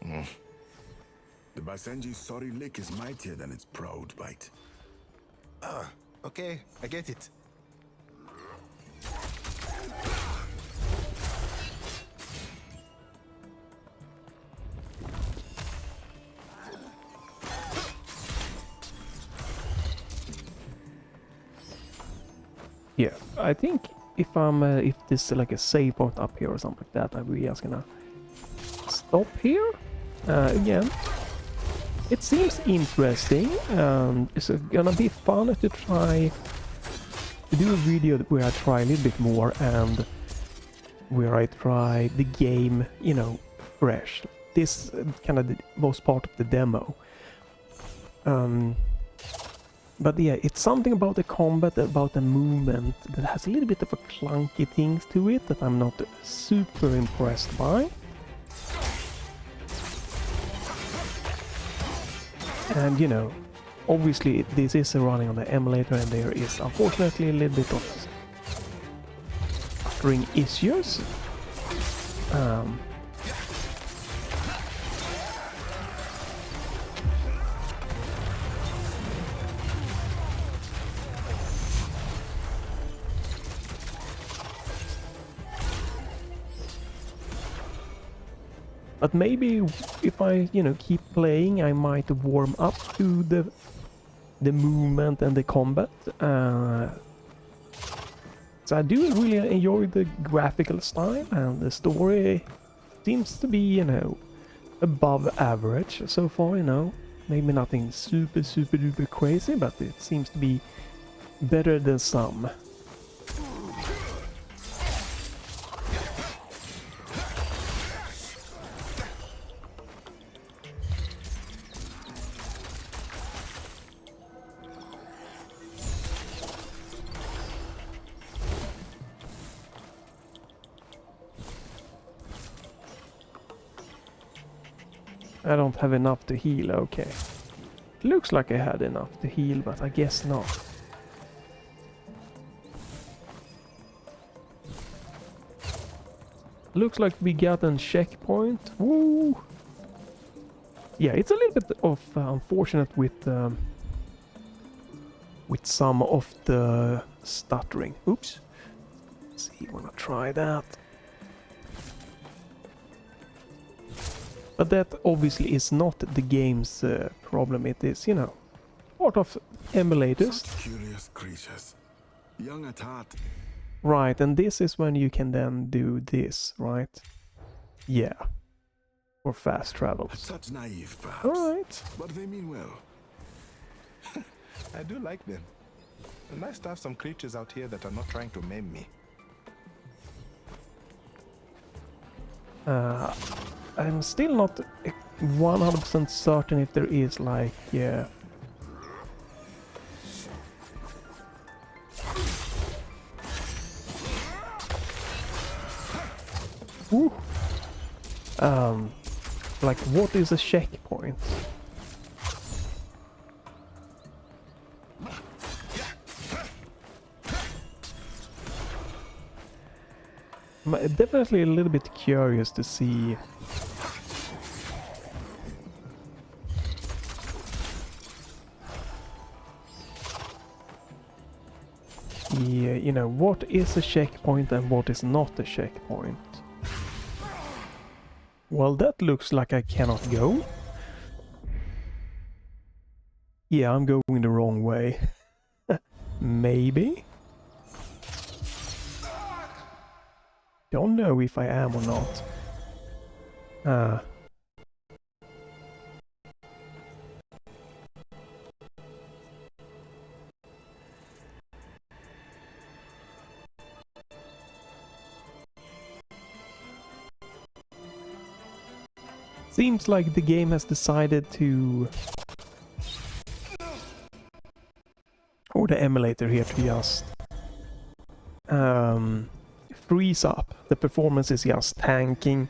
The Basenji's sorry lick is mightier than its proud bite. Okay, I get it. Yeah, I think if this is like a save point up here or something like that, I'm just gonna stop here. Again, it seems interesting. It's gonna be fun to try to do a video where I try a little bit more and where I try the game, you know, fresh. This kind of the most part of the demo. But yeah, it's something about the combat, about the movement that has a little bit of a clunky things to it that I'm not super impressed by. And you know, obviously this is running on the emulator and there is unfortunately a little bit of stuttering issues. But maybe if I, you know, keep playing, I might warm up to the movement and the combat. So I do really enjoy the graphical style, and the story seems to be, you know, above average so far, you know. Maybe nothing super duper crazy, but it seems to be better than some. I don't have enough to heal, okay. Looks like I had enough to heal, but I guess not. Looks like we got a checkpoint. Woo! Yeah, it's a little bit of unfortunate with some of the stuttering. Oops. Let's see, wanna try that. But that obviously is not the game's problem. It is, you know, part of emulators. Such curious creatures, young at heart. Right, and this is when you can then do this, right? Yeah. For fast travels. Such naive, perhaps. Alright. But they mean well. I do like them. Nice to have some creatures out here that are not trying to maim me. I'm still not 100% certain if there is like Woo. Like what is a checkpoint? I'm definitely a little bit curious to see you know, what is a checkpoint and what is not a checkpoint. Well, that looks like I cannot go. Yeah, I'm going the wrong way. Maybe? Don't know if I am or not. Seems like the game has decided to... or the emulator here to just... freeze up. The performance is just tanking.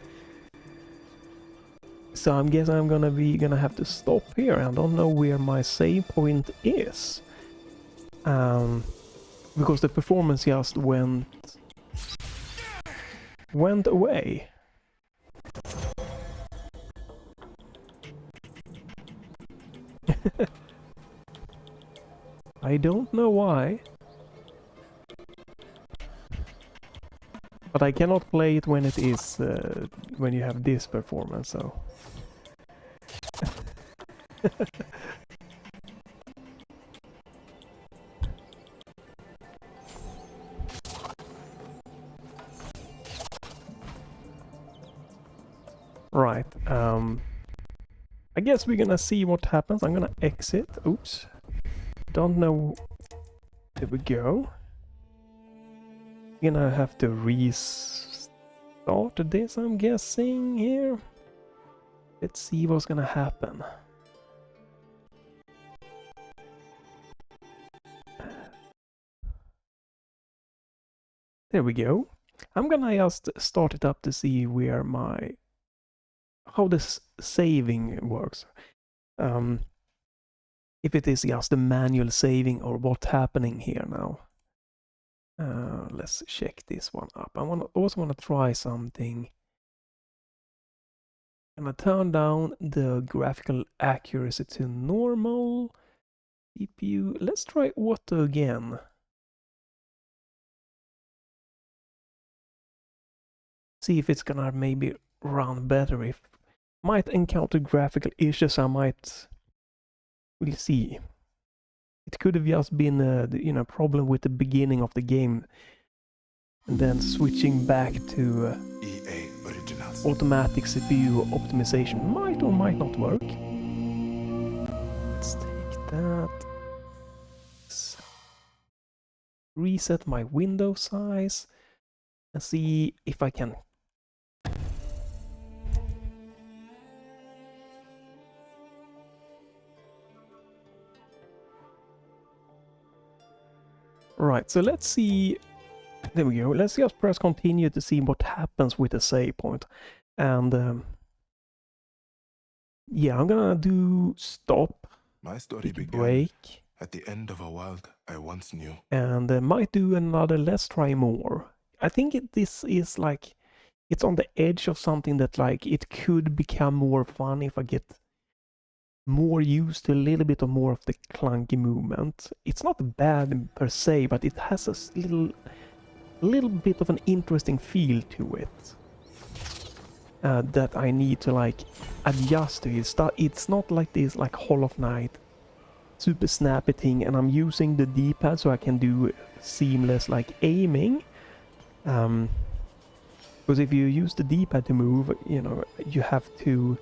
So I guess I'm gonna have to stop here. I don't know where my save point is. Because the performance just went away. I don't know why. But I cannot play it when it is when you have this performance, so. Right, I guess we're gonna see what happens. I'm gonna exit. Oops. Don't know. There we go. Gonna have to restart this, I'm guessing, here. Let's see what's gonna happen. There we go. I'm gonna just start it up to see where how this saving works. If it is just a manual saving or what's happening here now. Let's check this one up. I also want to try something. I'm gonna turn down the graphical accuracy to normal. CPU. Let's try auto again. See if it's gonna maybe run better. If might encounter graphical issues, we'll see. It could have just been a problem with the beginning of the game, and then switching back to EA Originals. automatic CPU optimization might or might not work. Let's take that. Reset my window size and see if I can. Right, so let's see. There we go. Let's just press continue to see what happens with the save point. And yeah, I'm gonna do stop. My story began Break. at the end of a world I once knew. And might do another let's try more. I think this is like, it's on the edge of something that like it could become more fun if I get more used to a little bit of more of the clunky movement. It's not bad per se, but it has a little bit of an interesting feel to it that I need to like adjust to. It's not like this like Hollow Knight super snappy thing, and I'm using the D-pad so I can do seamless like aiming. Because if you use the D-pad to move, you know, you have to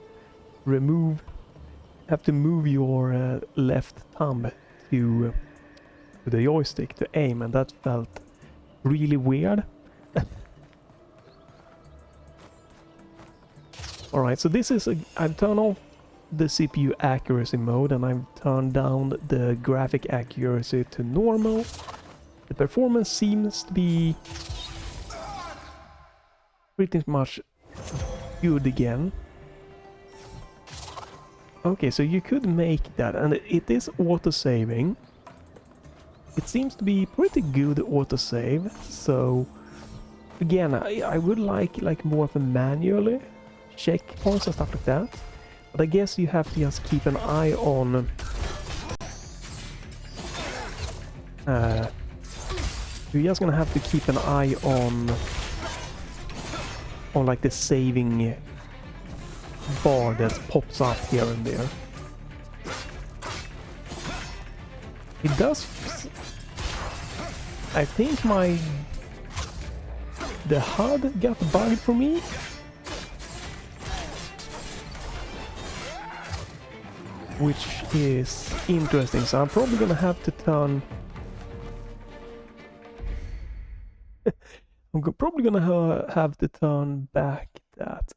move your left thumb to the joystick to aim, and that felt really weird. Alright, so this is I've turned off the CPU accuracy mode and I've turned down the graphic accuracy to normal. The performance seems to be pretty much good again. Okay, so you could make that, and it is auto-saving. It seems to be pretty good autosave, so again, I would like more of a manually checkpoints and stuff like that. But I guess you have to just keep an eye on you're just gonna have to keep an eye on like the saving bar that pops up here and there. It does. I think the HUD got bugged for me. Which is interesting, so I'm probably gonna have to turn... probably gonna have to turn back that.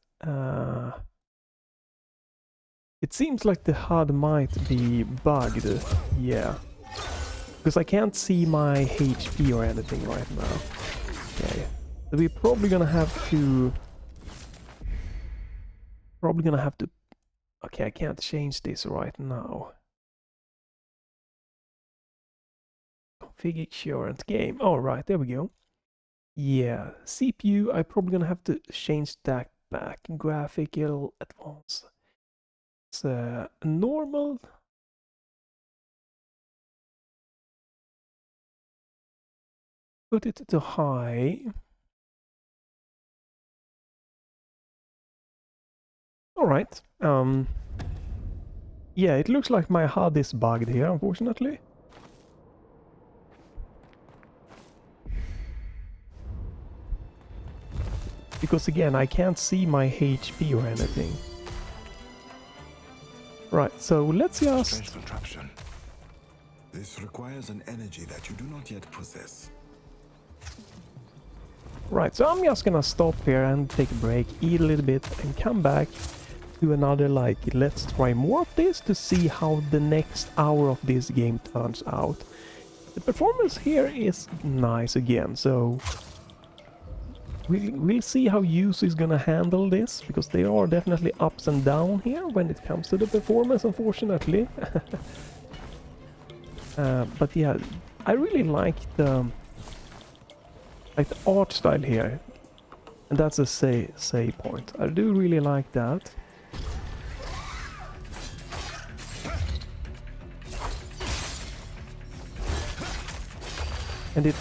It seems like the HUD might be bugged, yeah. Because I can't see my HP or anything right now. Okay, so we're probably gonna have to... Okay, I can't change this right now. Configure current game. All right, there we go. Yeah, CPU, I'm probably gonna have to change that back. Graphical advanced. It's normal. Put it to high. Alright. Yeah, it looks like my HUD is bugged here, unfortunately. Because again, I can't see my HP or anything. Right, so let's just... Strange contraption. This requires an energy that you do not yet possess. Right, so I'm just gonna stop here and take a break, eat a little bit, and come back to another, like, let's try more of this to see how the next hour of this game turns out. The performance here is nice again, so we'll see how Yuzu is gonna handle this, because there are definitely ups and downs here when it comes to the performance, unfortunately. But yeah, I really like the art style here, and that's a say point. I do really like that. And it,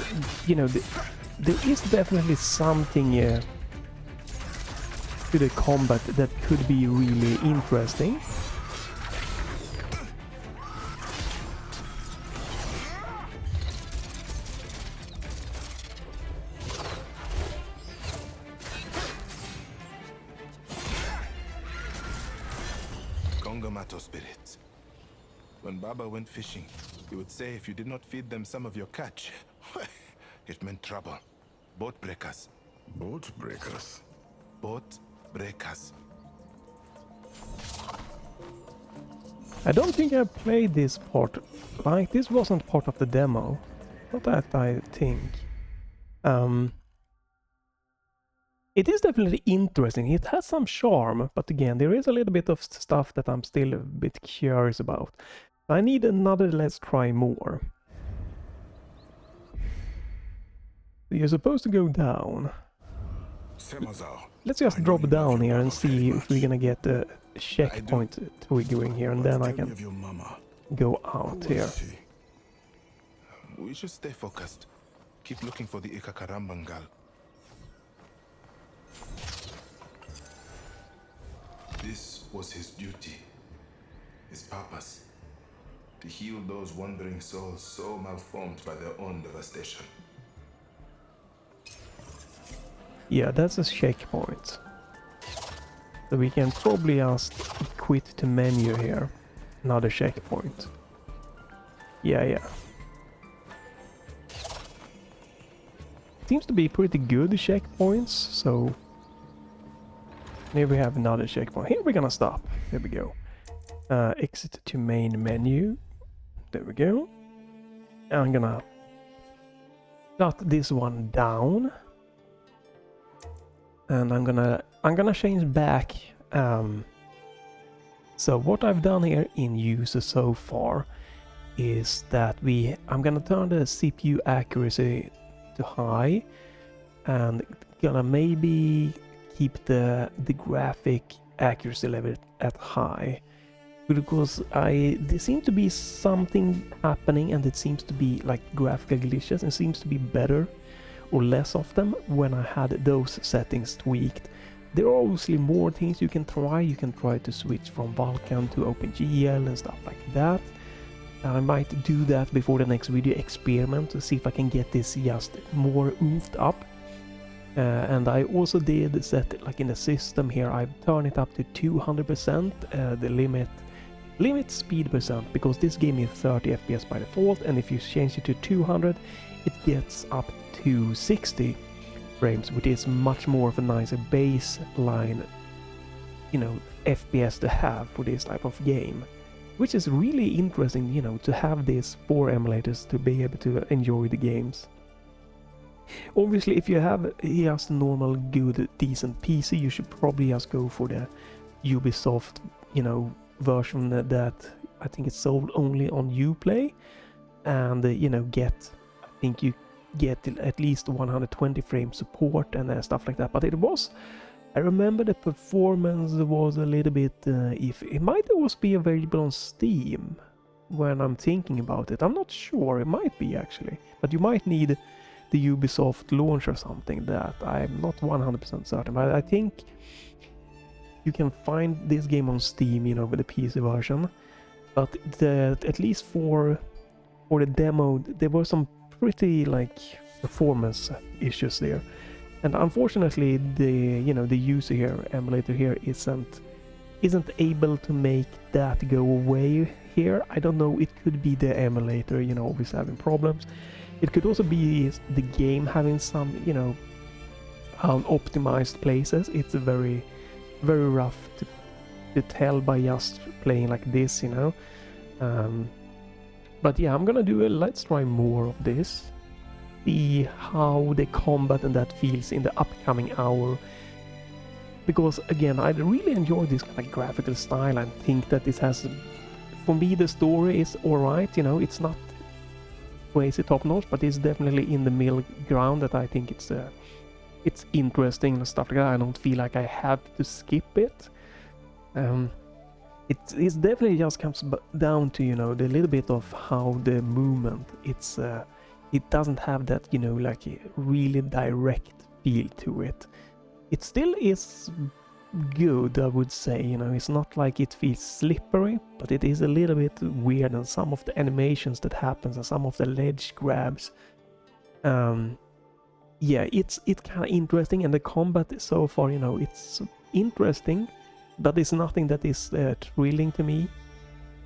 you know, there is definitely something to the combat that could be really interesting. Gongamato spirits. When Baba went fishing, he would say if you did not feed them some of your catch, it meant trouble. Boat breakers. Boat breakers? Boat breakers. I don't think I played this part. Like, this wasn't part of the demo. Not that I think. It is definitely interesting. It has some charm, but again, there is a little bit of stuff that I'm still a bit curious about. I need another let's try more. You're supposed to go down. Let's just drop down here and see if we're gonna get a checkpoint triggering here, and then I can go out here. We should stay focused. Keep looking for the Ikakarambangal. This was his duty, his purpose, to heal those wandering souls so malformed by their own devastation. Yeah, that's a checkpoint. So we can probably just quit to menu here. Another checkpoint. Yeah. Seems to be pretty good checkpoints, so Here we have another checkpoint. Here we're gonna stop. There we go. Exit to main menu. There we go. I'm gonna shut this one down. And I'm gonna change back. So what I've done here in user so far is that I'm gonna turn the CPU accuracy to high and gonna maybe keep the graphic accuracy level at high, because there seems to be something happening, and it seems to be like graphical glitches, and seems to be better or less of them when I had those settings tweaked. There are obviously more things you can try. You can try to switch from Vulkan to OpenGL and stuff like that. I might do that before the next video, experiment to see if I can get this just more oofed up. And I also did set it like in the system here. I've turned it up to 200%, the limit speed percent, because this game is 30 FPS by default, and if you change it to 200, it gets up to 60 frames, which is much more of a nicer baseline, you know, FPS to have for this type of game, which is really interesting, you know, to have this for emulators to be able to enjoy the games. Obviously, if you have just a normal, good, decent PC, you should probably just go for the Ubisoft, you know, version that I think it's sold only on Uplay, and you know, I think you get at least 120 frame support and stuff like that. But I remember the performance was a little bit iffy. It might also be available on Steam when I'm thinking about it. I'm not sure, it might be actually, but you might need the Ubisoft launch or something. That I'm not 100% certain, but I think you can find this game on Steam, you know, with the PC version. But at least for the demo, there were some pretty like performance issues there, and unfortunately the user here, emulator here, isn't able to make that go away here. I don't know, it could be the emulator, you know, always having problems. It could also be the game having some, you know, unoptimized places. It's very, very rough to tell by just playing like this, you know. But yeah, I'm gonna do it. Let's try more of this. See how the combat and that feels in the upcoming hour. Because again, I really enjoy this kind of graphical style and think that this has, for me, the story is alright, you know, it's not crazy top notch, but it's definitely in the middle ground that I think it's interesting and stuff like that. I don't feel like I have to skip it. It's definitely just comes down to, you know, the little bit of how the movement, it doesn't have that, you know, like a really direct feel to it. It still is good, I would say, you know, it's not like it feels slippery, but it is a little bit weird, and some of the animations that happens and some of the ledge grabs, yeah, it's kind of interesting, and the combat so far, you know, it's interesting, but it's nothing that is thrilling to me.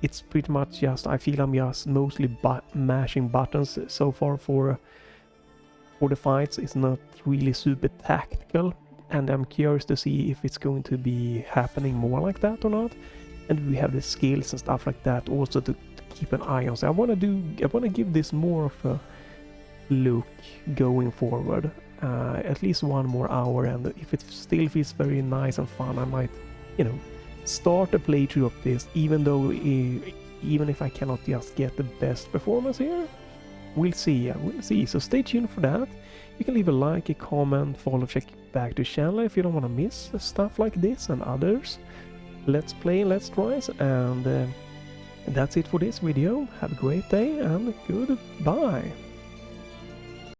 It's pretty much just, I feel I'm just mostly mashing buttons so far for the fights. It's not really super tactical, and I'm curious to see if it's going to be happening more like that or not. And we have the skills and stuff like that also to keep an eye on. So I want to give this more of a look going forward, at least one more hour, and if it still feels very nice and fun, I might, you know, start a playthrough of this, even if I cannot just get the best performance here. We'll see, we'll see. So stay tuned for that. You can leave a like, a comment, follow, check back to the channel if you don't want to miss stuff like this and others. Let's play, let's tries, and that's it for this video. Have a great day and goodbye.